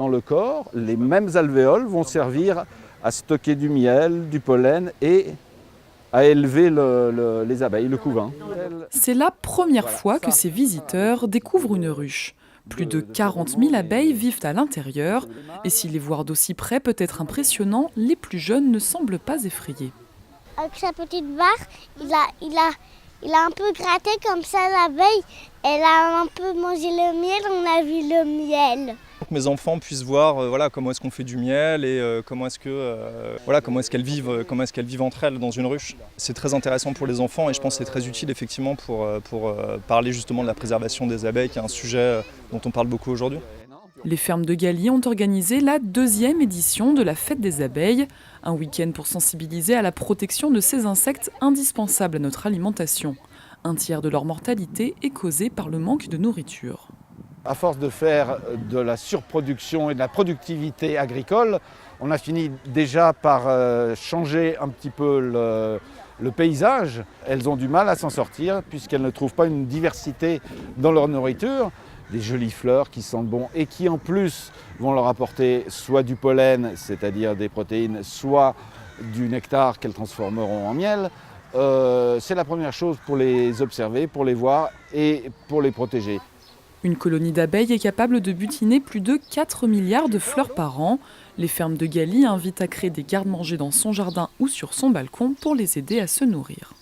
Dans le corps, les mêmes alvéoles vont servir à stocker du miel, du pollen et à élever les abeilles, le couvain. C'est la première fois que ces visiteurs découvrent une ruche. Plus de 40 000 abeilles vivent à l'intérieur, et si les voir d'aussi près peut être impressionnant, les plus jeunes ne semblent pas effrayés. Avec sa petite barre, il a un peu gratté comme ça l'abeille, elle a un peu mangé le miel, on a vu le miel. Que mes enfants puissent voir comment est-ce qu'on fait du miel et comment est-ce qu'elles vivent entre elles dans une ruche. C'est très intéressant pour les enfants et je pense que c'est très utile effectivement pour parler justement de la préservation des abeilles, qui est un sujet dont on parle beaucoup aujourd'hui. Les fermes de Galie ont organisé la 2e édition de la Fête des abeilles, un week-end pour sensibiliser à la protection de ces insectes indispensables à notre alimentation. Un tiers de leur mortalité est causé par le manque de nourriture. À force de faire de la surproduction et de la productivité agricole, on a fini déjà par changer un petit peu le paysage. Elles ont du mal à s'en sortir puisqu'elles ne trouvent pas une diversité dans leur nourriture. Des jolies fleurs qui sentent bon et qui en plus vont leur apporter soit du pollen, c'est-à-dire des protéines, soit du nectar qu'elles transformeront en miel. C'est la première chose pour les observer, pour les voir et pour les protéger. Une colonie d'abeilles est capable de butiner plus de 4 milliards de fleurs par an. Les fermes de Galie invitent à créer des garde-manger dans son jardin ou sur son balcon pour les aider à se nourrir.